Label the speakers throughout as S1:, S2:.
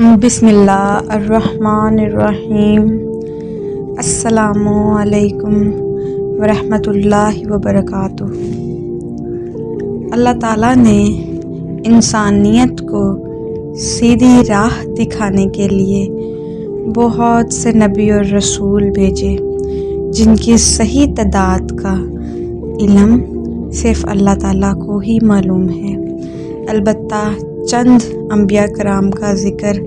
S1: بسم اللہ الرحمن الرحیم۔ السلام علیکم ورحمۃ اللہ وبرکاتہ۔ اللہ تعالیٰ نے انسانیت کو سیدھی راہ دکھانے کے لیے بہت سے نبی اور رسول بھیجے، جن کی صحیح تعداد کا علم صرف اللہ تعالیٰ کو ہی معلوم ہے۔ البتہ چند انبیاء کرام کا ذکر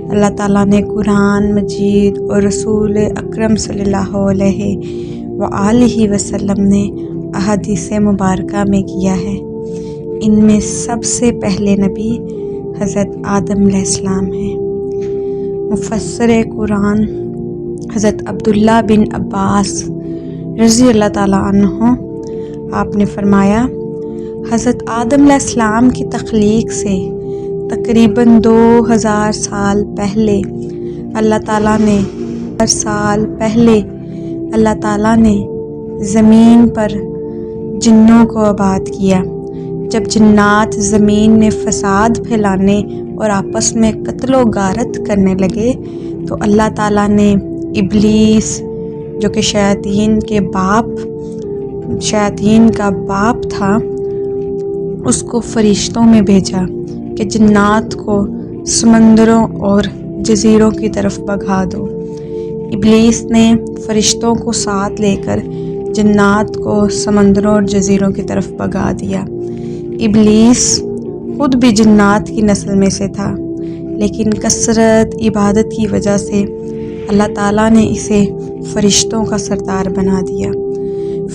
S1: اللہ تعالیٰ نے قرآن مجید اور رسول اکرم صلی اللہ علیہ وآلہ وسلم نے احادیث مبارکہ میں کیا ہے۔ ان میں سب سے پہلے نبی حضرت آدم علیہ السلام ہیں۔ مفسر قرآن حضرت عبداللہ بن عباس رضی اللہ تعالیٰ عنہ آپ نے فرمایا، حضرت آدم علیہ السلام کی تخلیق سے تقریباً 2000 سال پہلے اللہ تعالیٰ نے زمین پر جنوں کو آباد کیا۔ جب جنات زمین میں فساد پھیلانے اور آپس میں قتل و غارت کرنے لگے تو اللہ تعالیٰ نے ابلیس، جو کہ شیاطین کا باپ تھا، اس کو فرشتوں میں بھیجا کہ جنات کو سمندروں اور جزیروں کی طرف بھگا دو۔ ابلیس نے فرشتوں کو ساتھ لے کر جنات کو سمندروں اور جزیروں کی طرف بھگا دیا۔ ابلیس خود بھی جنات کی نسل میں سے تھا، لیکن کثرت عبادت کی وجہ سے اللہ تعالیٰ نے اسے فرشتوں کا سردار بنا دیا۔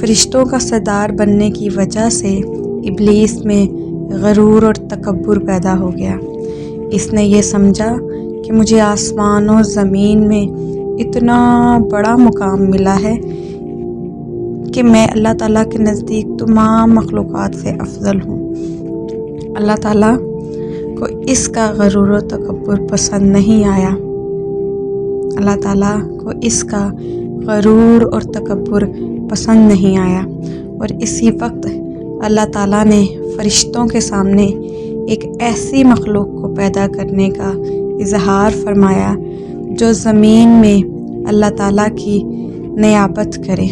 S1: فرشتوں کا سردار بننے کی وجہ سے ابلیس میں غرور اور تکبر پیدا ہو گیا۔ اس نے یہ سمجھا کہ مجھے آسمان و زمین میں اتنا بڑا مقام ملا ہے کہ میں اللہ تعالیٰ کے نزدیک تمام مخلوقات سے افضل ہوں۔ اللہ تعالیٰ کو اس کا غرور و تکبر پسند نہیں آیا۔ اور اسی وقت اللہ تعالیٰ نے فرشتوں کے سامنے ایک ایسی مخلوق کو پیدا کرنے کا اظہار فرمایا جو زمین میں اللہ تعالیٰ کی نیابت کرے۔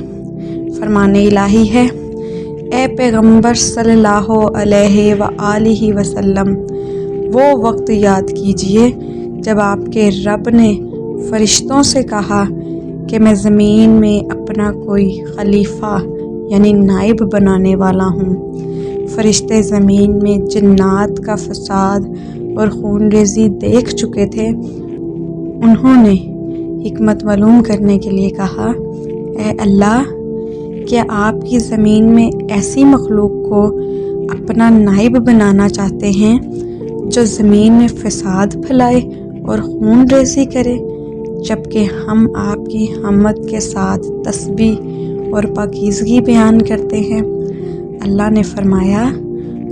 S1: فرمان الہی ہے، اے پیغمبر صلی اللہ علیہ وآلہ وسلم، وہ وقت یاد کیجئے جب آپ کے رب نے فرشتوں سے کہا کہ میں زمین میں اپنا کوئی خلیفہ یعنی نائب بنانے والا ہوں۔ فرشتے زمین میں جنات کا فساد اور خون ریزی دیکھ چکے تھے۔ انہوں نے حکمت معلوم کرنے کے لیے کہا، اے اللہ، کیا آپ کی زمین میں ایسی مخلوق کو اپنا نائب بنانا چاہتے ہیں جو زمین میں فساد پھیلائے اور خون ریزی کرے، جبکہ ہم آپ کی حمد کے ساتھ تسبیح اور پاکیزگی بیان کرتے ہیں؟ اللہ نے فرمایا،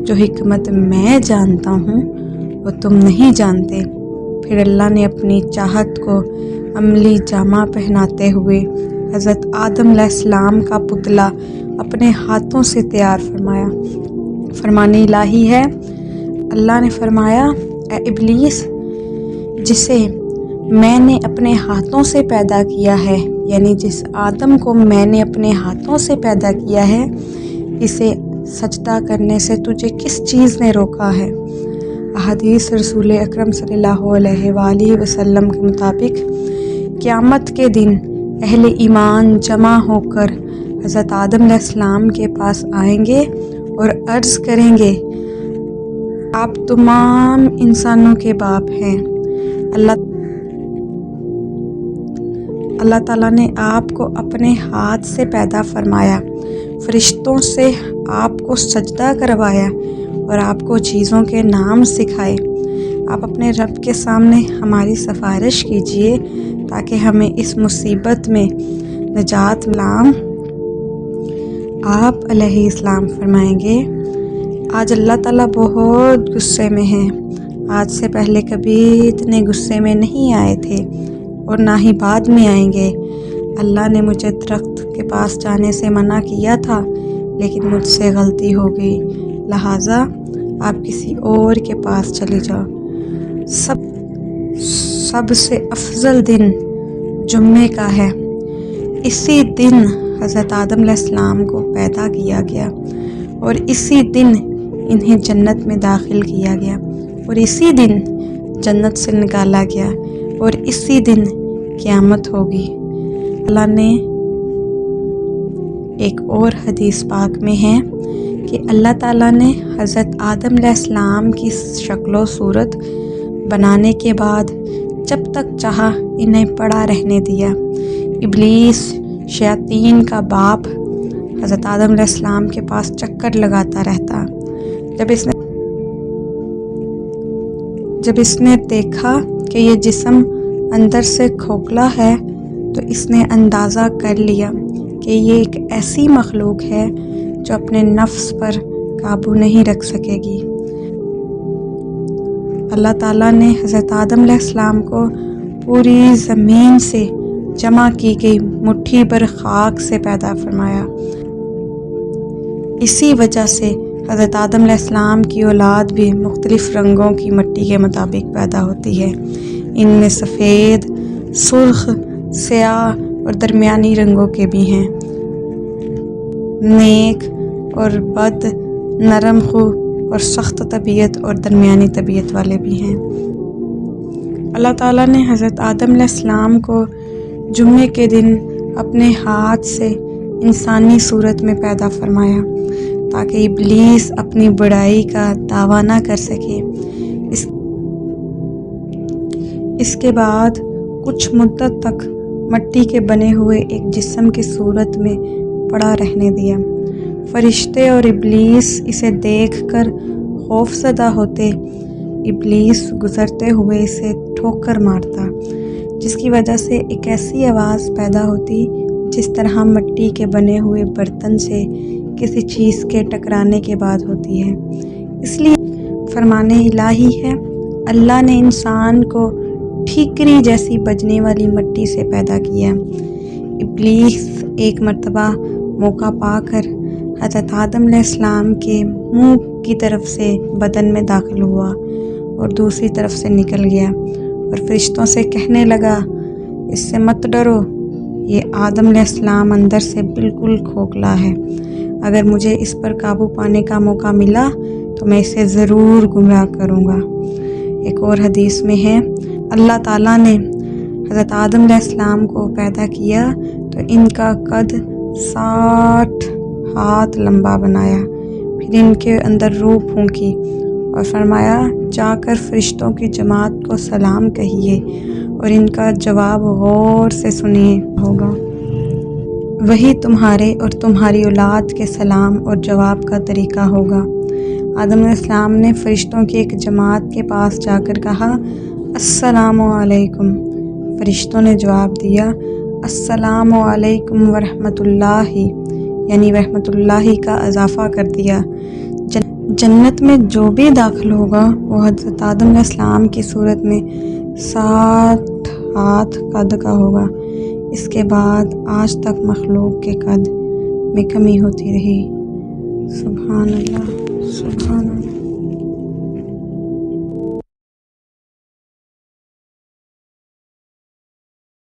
S1: جو حکمت میں جانتا ہوں وہ تم نہیں جانتے۔ پھر اللہ نے اپنی چاہت کو عملی جامہ پہناتے ہوئے حضرت آدم علیہ السلام کا پتلا اپنے ہاتھوں سے تیار فرمایا۔ فرمان الہی ہے، اللہ نے فرمایا، اے ابلیس، جسے میں نے اپنے ہاتھوں سے پیدا کیا ہے، یعنی جس آدم کو میں نے اپنے ہاتھوں سے پیدا کیا ہے، اسے سجدہ کرنے سے تجھے کس چیز نے روکا ہے؟ احادیث رسول اکرم صلی اللہ علیہ وآلہ وسلم کے مطابق قیامت کے دن اہل ایمان جمع ہو کر حضرت آدم علیہ السلام کے پاس آئیں گے اور عرض کریں گے، آپ تمام انسانوں کے باپ ہیں۔ اللہ تعالیٰ نے آپ کو اپنے ہاتھ سے پیدا فرمایا، فرشتوں سے آپ کو سجدہ کروایا اور آپ کو چیزوں کے نام سکھائے۔ آپ اپنے رب کے سامنے ہماری سفارش کیجیے تاکہ ہمیں اس مصیبت میں نجات ملے۔ آپ علیہ السلام فرمائیں گے، آج اللہ تعالیٰ بہت غصے میں ہیں۔ آج سے پہلے کبھی اتنے غصے میں نہیں آئے تھے اور نہ ہی بعد میں آئیں گے۔ اللہ نے مجھے درخت کے پاس جانے سے منع کیا تھا، لیکن مجھ سے غلطی ہو گئی، لہٰذا آپ کسی اور کے پاس چلے جاؤ۔ سب سے افضل دن جمعے کا ہے۔ اسی دن حضرت آدم علیہ السلام کو پیدا کیا گیا اور اسی دن انہیں جنت میں داخل کیا گیا اور اسی دن جنت سے نکالا گیا اور اسی دن قیامت ہوگی۔ اللہ نے ایک اور حدیث پاک میں ہے کہ اللہ تعالیٰ نے حضرت آدم علیہ السلام کی شکل و صورت بنانے کے بعد جب تک چاہا انہیں پڑا رہنے دیا۔ ابلیس شیاطین کا باپ حضرت آدم علیہ السلام کے پاس چکر لگاتا رہتا۔ جب اس نے دیکھا کہ یہ جسم اندر سے کھوکھلا ہے تو اس نے اندازہ کر لیا کہ یہ ایک ایسی مخلوق ہے جو اپنے نفس پر قابو نہیں رکھ سکے گی۔ اللہ تعالیٰ نے حضرت آدم علیہ السلام کو پوری زمین سے جمع کی گئی مٹھی بھر خاک سے پیدا فرمایا۔ اسی وجہ سے حضرت آدم علیہ السلام کی اولاد بھی مختلف رنگوں کی مٹی کے مطابق پیدا ہوتی ہے۔ ان میں سفید، سرخ، سیاہ اور درمیانی رنگوں کے بھی ہیں۔ نیک اور بد، نرم خو اور سخت طبیعت اور درمیانی طبیعت والے بھی ہیں۔ اللہ تعالیٰ نے حضرت آدم علیہ السلام کو جمعے کے دن اپنے ہاتھ سے انسانی صورت میں پیدا فرمایا تاکہ ابلیس اپنی بڑائی کا دعویٰ نہ کر سکے۔ اس کے بعد کچھ مدت تک مٹی کے بنے ہوئے ایک جسم کی صورت میں پڑا رہنے دیا۔ فرشتے اور ابلیس اسے دیکھ کر خوف زدہ ہوتے۔ ابلیس گزرتے ہوئے اسے ٹھوکر مارتا، جس کی وجہ سے ایک ایسی آواز پیدا ہوتی جس طرح مٹی کے بنے ہوئے برتن سے کسی چیز کے ٹکرانے کے بعد ہوتی ہے۔ اس لیے فرمان الہی ہے، اللہ نے انسان کو ٹھیکری جیسی بجنے والی مٹی سے پیدا کیا۔ ابلیس ایک مرتبہ موقع پا کر حضرت آدم علیہ السلام کے منہ کی طرف سے بدن میں داخل ہوا اور دوسری طرف سے نکل گیا اور فرشتوں سے کہنے لگا، اس سے مت ڈرو، یہ آدم علیہ السلام اندر سے بالکل کھوکھلا ہے، اگر مجھے اس پر قابو پانے کا موقع ملا تو میں اسے ضرور گمراہ کروں گا۔ ایک اور حدیث میں ہے، اللہ تعالیٰ نے حضرت آدم علیہ السلام کو پیدا کیا تو ان کا قد 60 ہاتھ لمبا بنایا، پھر ان کے اندر روح پھونکی اور فرمایا، جا کر فرشتوں کی جماعت کو سلام کہیے اور ان کا جواب غور سے سنیے ہوگا۔ وہی تمہارے اور تمہاری اولاد کے سلام اور جواب کا طریقہ ہوگا۔ آدم علیہ السلام نے فرشتوں کی ایک جماعت کے پاس جا کر کہا، السلام علیکم۔ فرشتوں نے جواب دیا، السلام علیکم ورحمۃ اللہ، یعنی رحمۃ اللہ کا اضافہ کر دیا۔ جنت میں جو بھی داخل ہوگا وہ حضرت آدم علیہ السلام کی صورت میں 60 ہاتھ قد کا ہوگا۔ اس کے بعد آج تک مخلوق کے قد میں کمی ہوتی رہی۔ سبحان اللہ، سبحان اللہ۔